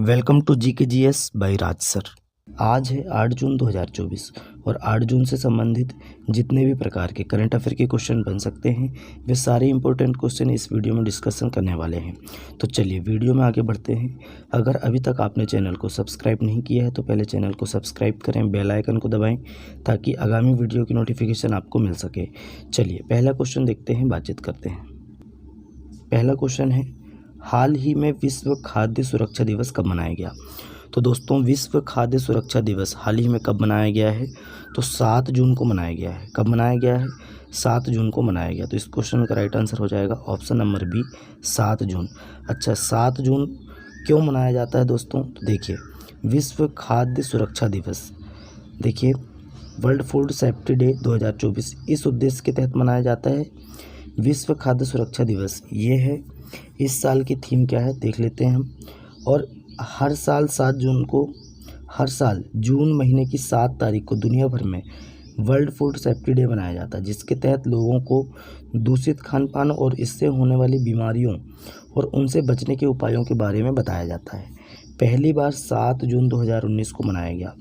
Welcome to जी के G S by Raj sir. आज है 8 जून 2024 और 8 जून से संबंधित जितने भी प्रकार के करंट अफेयर के क्वेश्चन बन सकते हैं वे सारे इंपॉर्टेंट क्वेश्चन इस वीडियो में डिस्कशन करने वाले हैं। तो चलिए वीडियो में आगे बढ़ते हैं। अगर अभी तक आपने चैनल को सब्सक्राइब नहीं किया है तो पहले चैनल को सब्सक्राइब करें, बेल आइकन को दबाएँ ताकि आगामी वीडियो की नोटिफिकेशन आपको मिल सके। चलिए पहला क्वेश्चन देखते हैं, बातचीत करते हैं। पहला क्वेश्चन है, हाल ही में विश्व खाद्य सुरक्षा दिवस कब मनाया गया? तो दोस्तों विश्व खाद्य सुरक्षा दिवस हाल ही में कब मनाया गया है? तो 7 जून को मनाया गया है। कब मनाया गया है? 7 जून को मनाया गया। तो इस क्वेश्चन का राइट आंसर हो जाएगा ऑप्शन नंबर बी, 7 जून। अच्छा, 7 जून क्यों मनाया जाता है दोस्तों? तो देखिए, विश्व खाद्य सुरक्षा दिवस, देखिए वर्ल्ड फूड सेफ्टी डे 2024 इस उद्देश्य के तहत मनाया जाता है। विश्व खाद्य सुरक्षा दिवस ये है। इस साल की थीम क्या है देख लेते हैं हम। और हर साल 7 जून को, हर साल जून महीने की 7 तारीख को दुनिया भर में वर्ल्ड फूड सेफ्टी डे मनाया जाता है, जिसके तहत लोगों को दूषित खान पान और इससे होने वाली बीमारियों और उनसे बचने के उपायों के बारे में बताया जाता है। पहली बार 7 जून 2019 को मनाया गया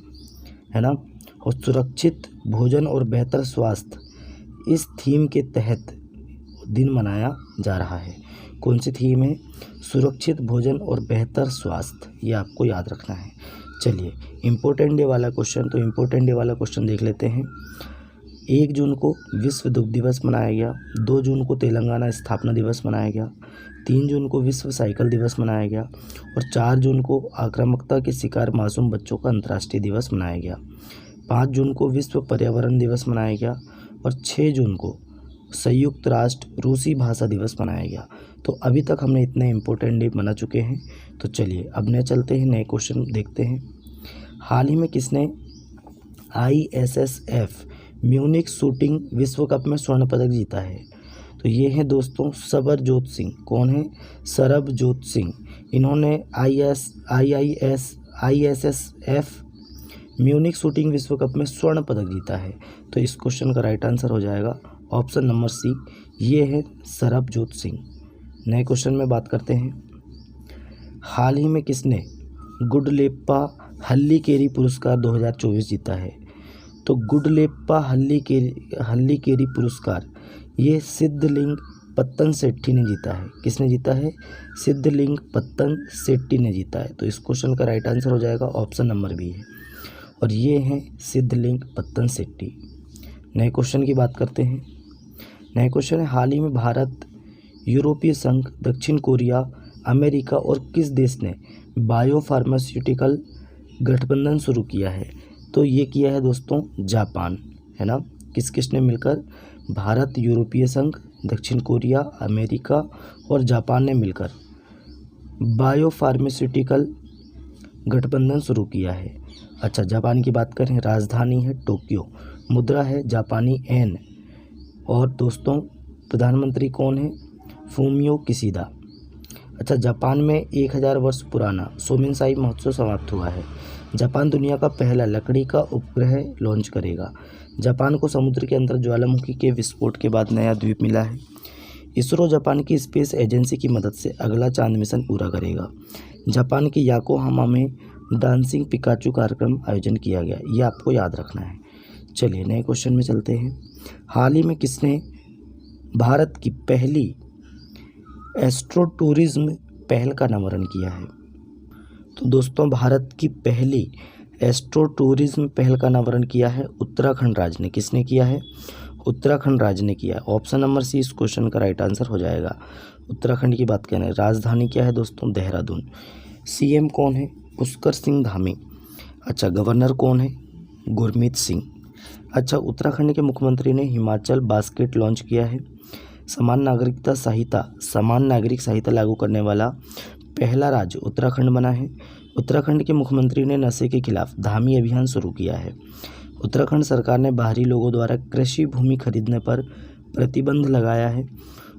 है ना। और सुरक्षित भोजन और बेहतर स्वास्थ्य इस थीम के तहत दिन मनाया जा रहा है। कौन सी थीम है? सुरक्षित भोजन और बेहतर स्वास्थ्य, ये आपको याद रखना है। चलिए इम्पोर्टेंट डे वाला क्वेश्चन, तो इम्पोर्टेंट डे वाला क्वेश्चन देख लेते हैं। 1 जून को विश्व दुग्ध दिवस मनाया गया, 2 जून को तेलंगाना स्थापना दिवस मनाया गया, 3 जून को विश्व साइकिल दिवस मनाया गया और 4 जून को आक्रामकता के शिकार मासूम बच्चों का अंतर्राष्ट्रीय दिवस मनाया गया। 5 जून को विश्व पर्यावरण दिवस मनाया गया और 6 जून को संयुक्त राष्ट्र रूसी भाषा दिवस मनाया गया। तो अभी तक हमने इतने इम्पोर्टेंट डे मना चुके हैं। तो चलिए अब नए चलते हैं, नए क्वेश्चन देखते हैं। हाल ही में किसने ISSF म्यूनिख शूटिंग विश्व कप में स्वर्ण पदक जीता है? तो ये है दोस्तों सरबजोत सिंह। कौन है? सरबजोत सिंह। इन्होंने ISSF म्यूनिख शूटिंग विश्व कप में स्वर्ण पदक जीता है। तो इस क्वेश्चन का राइट आंसर हो जाएगा ऑप्शन नंबर सी, ये है सरबजोत सिंह। नए क्वेश्चन में बात करते हैं। हाल ही में किसने गुडलेप्पा हल्लीकेरी पुरस्कार 2024 जीता है? तो गुडलेप्पा हल्लीकेरी पुरस्कार ये सिद्धलिंग पत्तन सेट्टी ने जीता है। किसने जीता है? सिद्धलिंग पत्तन सेट्टी ने जीता है। तो इस क्वेश्चन का राइट आंसर हो जाएगा ऑप्शन नंबर बी है, और ये हैं सिद्धलिंग पत्तन सेट्टी। नए क्वेश्चन की बात करते हैं। नए क्वेश्चन है, हाल ही में भारत, यूरोपीय संघ, दक्षिण कोरिया, अमेरिका और किस देश ने बायोफार्मास्यूटिकल गठबंधन शुरू किया है? तो ये किया है दोस्तों जापान, है ना। किस किस ने मिलकर? भारत, यूरोपीय संघ, दक्षिण कोरिया, अमेरिका और जापान ने मिलकर बायोफार्मास्यूटिकल गठबंधन शुरू किया है। अच्छा, जापान की बात करें, राजधानी है टोक्यो, मुद्रा है जापानी एन, और दोस्तों प्रधानमंत्री कौन है? Fumio Kishida. अच्छा, जापान में 1000 वर्ष पुराना सोमेनसाई महोत्सव समाप्त हुआ है। जापान दुनिया का पहला लकड़ी का उपग्रह लॉन्च करेगा। जापान को समुद्र के अंदर ज्वालामुखी के विस्फोट के बाद नया द्वीप मिला है। इसरो जापान की स्पेस एजेंसी की मदद से अगला चांद मिशन पूरा करेगा। जापान के याकोहामा में डांसिंग पिकाचू कार्यक्रम आयोजन किया गया, ये आपको याद रखना है। चलिए नए क्वेश्चन में चलते हैं। हाल ही में किसने भारत की पहली एस्ट्रो टूरिज्म पहल का अनावरण किया है? तो दोस्तों भारत की पहली एस्ट्रो टूरिज्म पहल का अनावरण किया है उत्तराखंड राज्य ने। किसने किया है? उत्तराखंड राज्य ने किया। ऑप्शन नंबर सी इस क्वेश्चन का राइट आंसर हो जाएगा। उत्तराखंड की बात करें, राजधानी क्या है दोस्तों? देहरादून। CM कौन है? पुष्कर सिंह धामी। अच्छा, गवर्नर कौन है? गुरमीत सिंह। अच्छा, उत्तराखंड के मुख्यमंत्री ने हिमाचल बास्केट लॉन्च किया है। समान नागरिक संहिता लागू करने वाला पहला राज्य उत्तराखंड बना है। उत्तराखंड के मुख्यमंत्री ने नशे के खिलाफ धामी अभियान शुरू किया है। उत्तराखंड सरकार ने बाहरी लोगों द्वारा कृषि भूमि खरीदने पर प्रतिबंध लगाया है।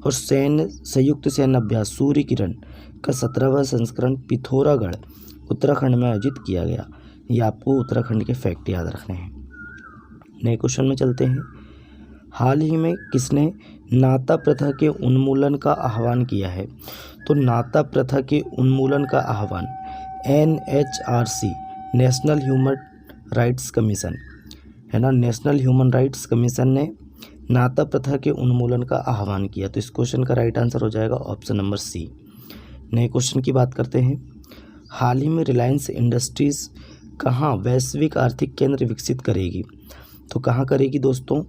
और संयुक्त सैन्य अभ्यास सूर्य किरण का 17वां संस्करण पिथौरागढ़ उत्तराखंड में आयोजित किया गया। ये आपको उत्तराखंड के फैक्ट याद रखने हैं। नए क्वेश्चन में चलते हैं। हाल ही में किसने नाता प्रथा के उन्मूलन का आह्वान किया है? तो नाता प्रथा के उन्मूलन का आह्वान NHRC national human rights commission है ना, नेशनल ह्यूमन राइट्स कमीशन ने नाता प्रथा के उन्मूलन का आह्वान किया। तो इस क्वेश्चन का राइट आंसर हो जाएगा ऑप्शन नंबर सी। नए क्वेश्चन की बात करते हैं। हाल ही में रिलायंस इंडस्ट्रीज़ कहाँ वैश्विक आर्थिक केंद्र विकसित करेगी? तो कहाँ करेगी दोस्तों?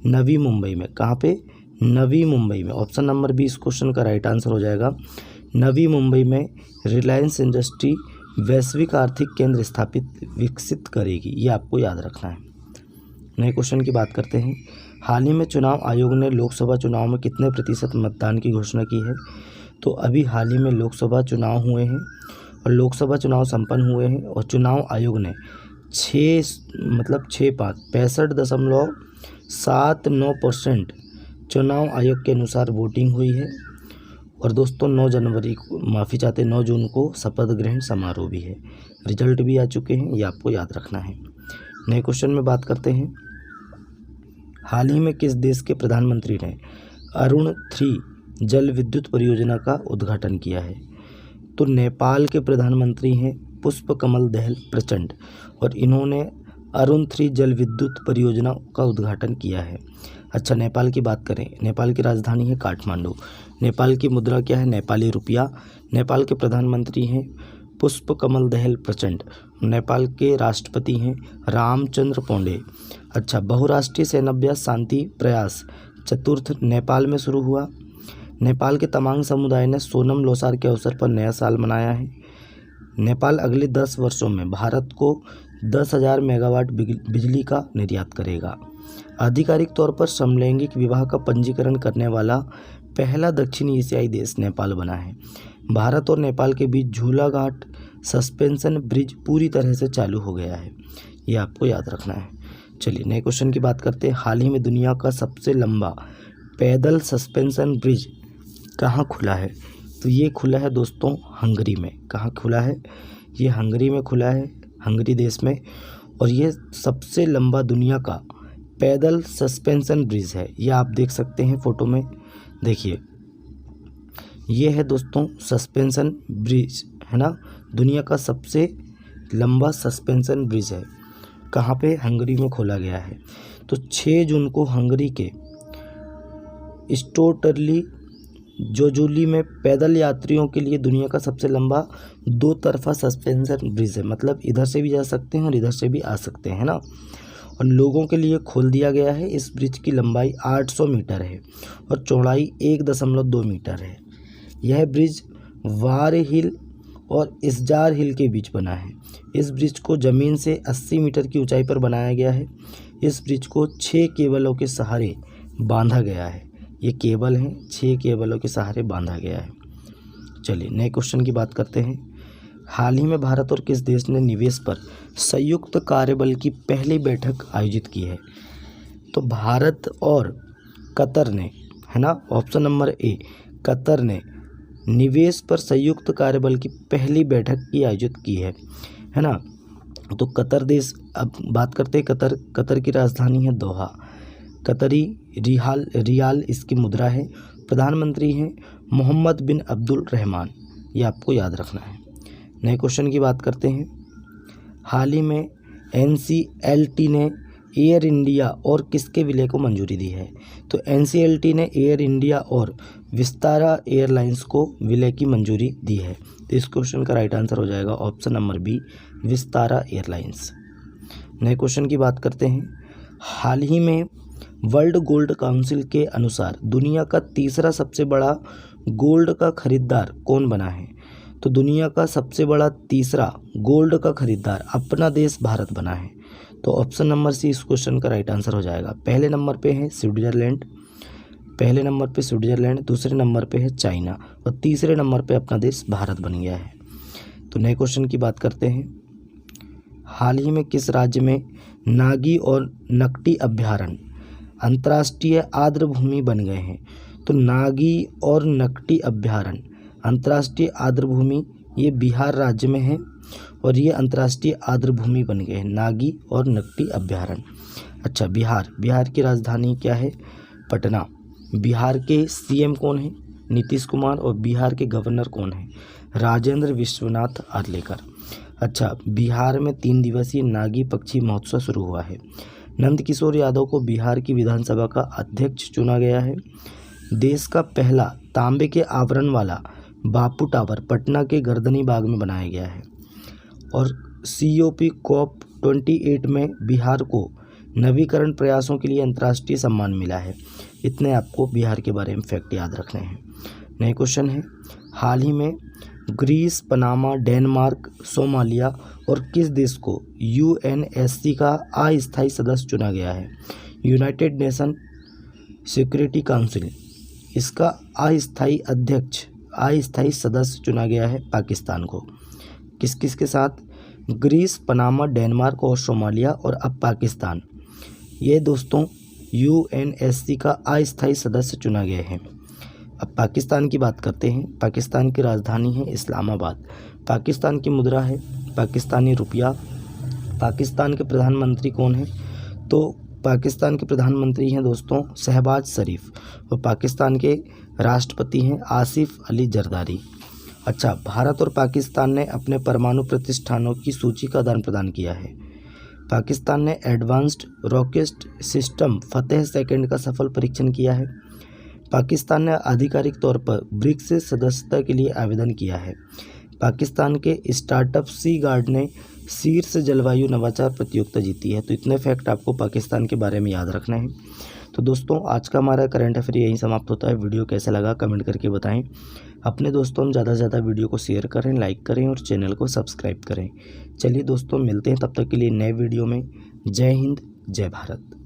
नवी मुंबई में। कहाँ पे? नवी मुंबई में। ऑप्शन नंबर बी इस क्वेश्चन का राइट आंसर हो जाएगा। नवी मुंबई में रिलायंस इंडस्ट्री वैश्विक आर्थिक केंद्र स्थापित विकसित करेगी, ये आपको याद रखना है। नए क्वेश्चन की बात करते हैं। हाल ही में चुनाव आयोग ने लोकसभा चुनाव में कितने प्रतिशत मतदान की घोषणा की है? तो अभी हाल ही में लोकसभा चुनाव हुए हैं और लोकसभा चुनाव संपन्न हुए हैं और चुनाव आयोग ने 65.79% चुनाव आयोग के अनुसार वोटिंग हुई है। और दोस्तों 9 जून को शपथ ग्रहण समारोह भी है, रिजल्ट भी आ चुके हैं, ये आपको याद रखना है। नए क्वेश्चन में बात करते हैं। हाल ही में किस देश के प्रधानमंत्री ने अरुण 3 जल विद्युत परियोजना का उद्घाटन किया है? तो नेपाल के प्रधानमंत्री हैं पुष्पकमल दहल प्रचंड और इन्होंने अरुण 3 जल विद्युत परियोजना का उद्घाटन किया है। अच्छा, नेपाल की बात करें, नेपाल की राजधानी है काठमांडू। नेपाल की मुद्रा क्या है? नेपाली रुपया। नेपाल के प्रधानमंत्री हैं पुष्पकमल दहल प्रचंड। नेपाल के राष्ट्रपति हैं रामचंद्र पौंडे। अच्छा, बहुराष्ट्रीय सेनाभ्यास शांति प्रयास चतुर्थ नेपाल में शुरू हुआ। नेपाल के तमांग समुदाय ने सोनम लोसार के अवसर पर नया साल मनाया है। नेपाल अगले 10 वर्षों में भारत को 10,000 मेगावाट बिजली का निर्यात करेगा। आधिकारिक तौर पर समलैंगिक विवाह का पंजीकरण करने वाला पहला दक्षिण एशियाई देश नेपाल बना है। भारत और नेपाल के बीच झूला घाट सस्पेंशन ब्रिज पूरी तरह से चालू हो गया है, ये आपको याद रखना है। चलिए नए क्वेश्चन की बात करते हैं। हाल ही में दुनिया का सबसे लंबा पैदल सस्पेंशन ब्रिज कहाँ खुला है? तो ये खुला है दोस्तों हंगरी में। कहाँ खुला है? ये हंगरी में खुला है, हंगरी देश में। और ये सबसे लंबा दुनिया का पैदल सस्पेंशन ब्रिज है, ये आप देख सकते हैं फ़ोटो में। देखिए ये है दोस्तों सस्पेंशन ब्रिज, है ना, दुनिया का सबसे लंबा सस्पेंशन ब्रिज है। कहाँ पे? हंगरी में खोला गया है। तो 6 जून को हंगरी के स्टोटरली जोजुली में पैदल यात्रियों के लिए दुनिया का सबसे लंबा 2 तरफा सस्पेंशन ब्रिज है। मतलब इधर से भी जा सकते हैं और इधर से भी आ सकते हैं ना। और लोगों के लिए खोल दिया गया है। इस ब्रिज की लंबाई 800 मीटर है और चौड़ाई 1.2 मीटर है। यह ब्रिज वार हिल और इसजार हिल के बीच बना है। इस ब्रिज को ज़मीन से 80 मीटर की ऊंचाई पर बनाया गया है। इस ब्रिज को 6 केबलों के सहारे बांधा गया है। ये केबल हैं, 6 केबलों के सहारे बांधा गया है। चलिए नए क्वेश्चन की बात करते हैं। हाल ही में भारत और किस देश ने निवेश पर संयुक्त कार्यबल की पहली बैठक आयोजित की है? तो भारत और कतर ने, है ना, ऑप्शन नंबर ए, कतर ने निवेश पर संयुक्त कार्यबल की पहली बैठक की आयोजित की है ना। तो कतर देश, अब बात करते हैं कतर की राजधानी है दोहा। कतरी रियाल इसकी मुद्रा है। प्रधानमंत्री हैं मोहम्मद बिन अब्दुल रहमान, ये आपको याद रखना है। नए क्वेश्चन की बात करते हैं। हाल ही में NCLT ने एयर इंडिया और किसके विलय को मंजूरी दी है? तो NCLT ने एयर इंडिया और विस्तारा एयरलाइंस को विलय की मंजूरी दी है। तो इस क्वेश्चन का राइट आंसर हो जाएगा option number B, Vistara airlines. नए क्वेश्चन की बात करते हैं। हाल ही में वर्ल्ड गोल्ड काउंसिल के अनुसार दुनिया का तीसरा सबसे बड़ा गोल्ड का खरीदार कौन बना है? तो दुनिया का सबसे बड़ा तीसरा गोल्ड का खरीदार अपना देश भारत बना है। तो ऑप्शन नंबर सी इस क्वेश्चन का राइट आंसर हो जाएगा। पहले नंबर पे है स्विट्जरलैंड, दूसरे नंबर पे है चाइना और तीसरे नंबर पे अपना देश भारत बन गया है। तो नए क्वेश्चन की बात करते हैं। हाल ही में किस राज्य में नागी और नकटी अभ्यारण्य अंतर्राष्ट्रीय आर्द्र भूमि बन गए हैं? तो नागी और नकटी अभ्यारण्य अंतर्राष्ट्रीय आर्द्र भूमि ये बिहार राज्य में है और ये अंतर्राष्ट्रीय आर्द्र भूमि बन गए हैं, नागी और नकटी अभ्यारण्य। अच्छा, बिहार की राजधानी क्या है? पटना। बिहार के CM कौन है? नीतीश कुमार। और बिहार के गवर्नर कौन है? राजेंद्र विश्वनाथ आर्लेकर। अच्छा, बिहार में 3 दिवसीय नागी पक्षी महोत्सव शुरू हुआ है। नंदकिशोर यादव को बिहार की विधानसभा का अध्यक्ष चुना गया है। देश का पहला तांबे के आवरण वाला बापू टावर पटना के गर्दनी बाग में बनाया गया है। और COP28 में बिहार को नवीकरण प्रयासों के लिए अंतर्राष्ट्रीय सम्मान मिला है। इतने आपको बिहार के बारे में फैक्ट याद रखने हैं। नए क्वेश्चन है, हाल ही में ग्रीस, पनामा, डेनमार्क, सोमालिया और किस देश को UNSC का अस्थायी सदस्य चुना गया है? यूनाइटेड नेशन सिक्योरिटी काउंसिल, इसका अस्थायी सदस्य चुना गया है पाकिस्तान को। किस किस के साथ? ग्रीस, पनामा, डेनमार्क और सोमालिया और अब पाकिस्तान। ये दोस्तों UNSC का अस्थायी सदस्य चुना गया है। अब पाकिस्तान की बात करते हैं। पाकिस्तान की राजधानी है इस्लामाबाद। पाकिस्तान की मुद्रा है पाकिस्तानी रुपया। पाकिस्तान के प्रधानमंत्री कौन हैं? तो पाकिस्तान के प्रधानमंत्री हैं दोस्तों शहबाज शरीफ। और पाकिस्तान के राष्ट्रपति हैं आसिफ अली जरदारी। अच्छा, भारत और पाकिस्तान ने अपने परमाणु प्रतिष्ठानों की सूची का आदान प्रदान किया है। पाकिस्तान ने एडवांस्ड रॉकेट सिस्टम फतेह सेकंड का सफल परीक्षण किया है। पाकिस्तान ने आधिकारिक तौर पर ब्रिक्स से सदस्यता के लिए आवेदन किया है। पाकिस्तान के स्टार्टअप सी गार्ड ने शीर्ष जलवायु नवाचार प्रतियोगिता जीती है। तो इतने फैक्ट आपको पाकिस्तान के बारे में याद रखना है। तो दोस्तों, आज का हमारा करंट अफेयर यहीं समाप्त होता है। वीडियो कैसा लगा कमेंट करके बताएं। अपने दोस्तों में ज़्यादा से ज़्यादा वीडियो को शेयर करें, लाइक करें और चैनल को सब्सक्राइब करें। चलिए दोस्तों, मिलते हैं तब तक के लिए नए वीडियो में। जय हिंद, जय भारत।